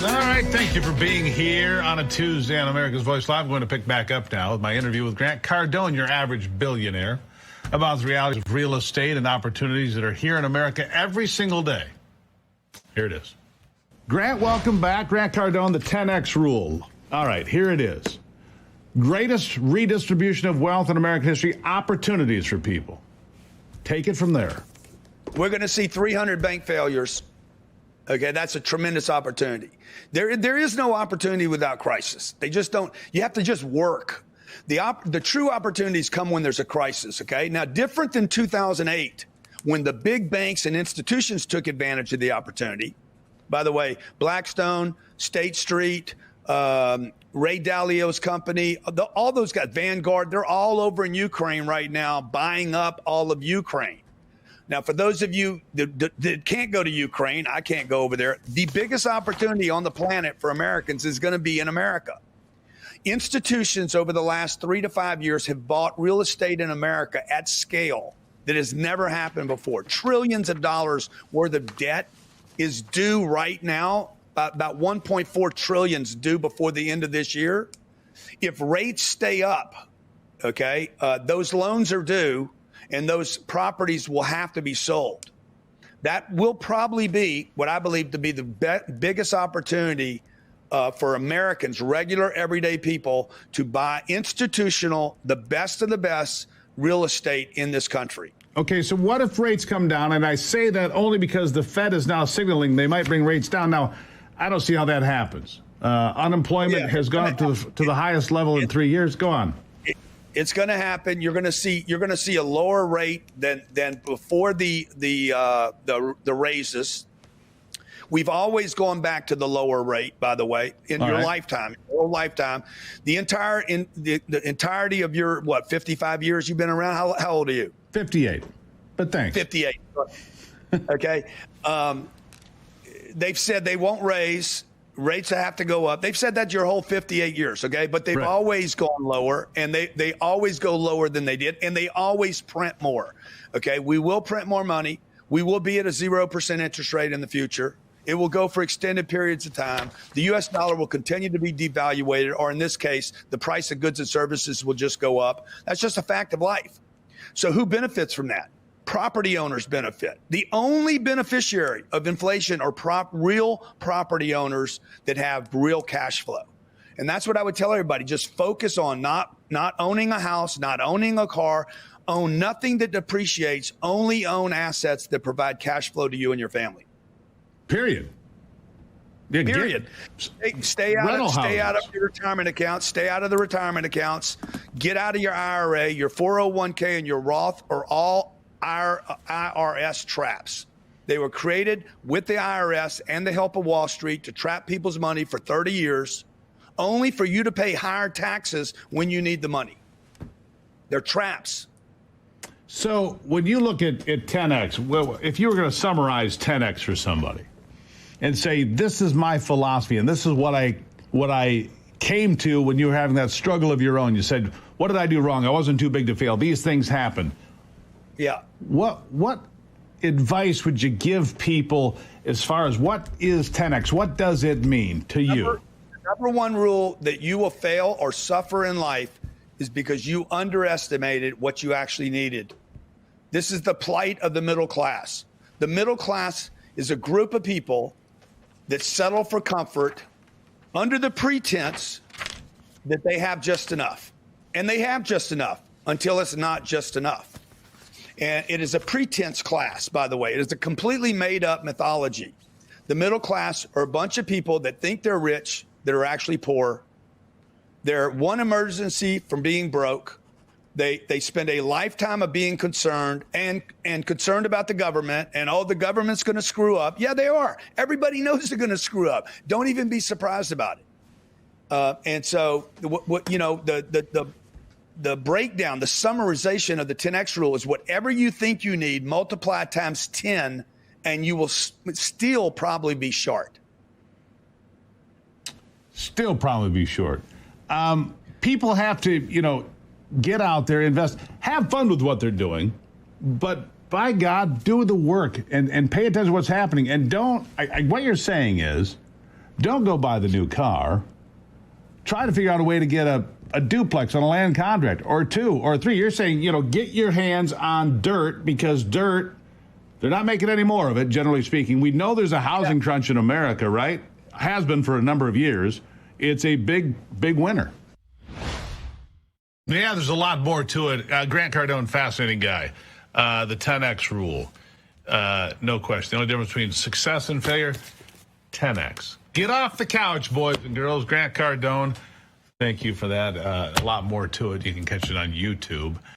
All right, thank you for being here on a Tuesday on America's Voice Live. I'm going to pick back up now with my interview with Grant Cardone, your average billionaire, about the realities of real estate and opportunities that are here in America every single day. Here it is. Grant, welcome back. Grant Cardone, the 10X rule. All right, here it is. Greatest redistribution of wealth in American history, opportunities for people. Take it from there. We're going to see 300 bank failures. Okay, that's a tremendous opportunity. There is no opportunity without crisis. They just don't. You have to just work. The true opportunities come when there's a crisis, okay? Now, different than 2008, when the big banks and institutions took advantage of the opportunity. By the way, Blackstone, State Street, Ray Dalio's company, all those guys, Vanguard, they're all over in Ukraine right now buying up all of Ukraine. Now, for those of you that can't go to Ukraine, I can't go over there. The biggest opportunity on the planet for Americans is going to be in America. Institutions over the last 3 to 5 years have bought real estate in America at scale that has never happened before. Trillions of dollars worth of debt is due right now. About 1.4 trillion is due before the end of this year. If rates stay up, okay, those loans are due. And those properties will have to be sold. That will probably be what I believe to be the biggest opportunity for Americans, regular, everyday people, to buy institutional, the best of the best real estate in this country. Okay, so what if rates come down? And I say that only because the Fed is now signaling they might bring rates down. Now, I don't see how that happens. Unemployment has gone up to the highest level in 3 years. Go on. It's going to happen. You're going to see a lower rate than before the raises. We've always gone back to the lower rate, by the way, in your lifetime, your whole lifetime. The entirety of your 55 years you've been around. How old are you? 58. But thanks. 58. Okay. They've said they won't raise. Rates have to go up. They've said that your whole 58 years, okay? But they've always gone lower, and they always go lower than they did, and they always print more, okay? We will print more money. We will be at a 0% interest rate in the future. It will go for extended periods of time. The U.S. dollar will continue to be devaluated, or in this case, the price of goods and services will just go up. That's just a fact of life. So who benefits from that? Property owners benefit. The only beneficiary of inflation are real property owners that have real cash flow. And that's what I would tell everybody. Just focus on not owning a house, not owning a car, own nothing that depreciates, only own assets that provide cash flow to you and your family. Period. Period. Stay out of your retirement accounts. Stay out of the retirement accounts. Get out of your IRA, your 401k, and your Roth are all IRS traps. They were created with the IRS and the help of Wall Street to trap people's money for 30 years, only for you to pay higher taxes when you need the money. They're traps. So when you look at 10X, well, if you were going to summarize 10X for somebody and say, this is my philosophy and this is what I came to when you were having that struggle of your own, you said, what did I do wrong? I wasn't too big to fail. These things happen. Yeah. What advice would you give people as far as what is 10X? What does it mean to you? Number one rule that you will fail or suffer in life is because you underestimated what you actually needed. This is the plight of the middle class. The middle class is a group of people that settle for comfort under the pretense that they have just enough. And they have just enough until it's not just enough. And it is a pretense class, by the way. It is a completely made up mythology. The middle class are a bunch of people that think they're rich, that are actually poor. They're one emergency from being broke. They spend a lifetime of being concerned and concerned about the government and, oh, the government's going to screw up. Yeah, they are. Everybody knows they're going to screw up. Don't even be surprised about it. And so, the breakdown, the summarization of the 10X rule is whatever you think you need, multiply times 10, and you will still probably be short. Still probably be short. People have to, get out there, invest, have fun with what they're doing, but by God, do the work and pay attention to what's happening. And what you're saying is, Don't go buy the new car. Try to figure out a way to get a duplex on a land contract, or 2 or 3. You're saying, get your hands on dirt, because dirt, they're not making any more of it, generally speaking. We know there's a housing crunch in America, right? Has been for a number of years. It's a big, big winner. Yeah, there's a lot more to it. Grant Cardone, fascinating guy. The 10X rule, no question. The only difference between success and failure, 10X. Get off the couch, boys and girls. Grant Cardone, thank you for that. A lot more to it. You can catch it on YouTube.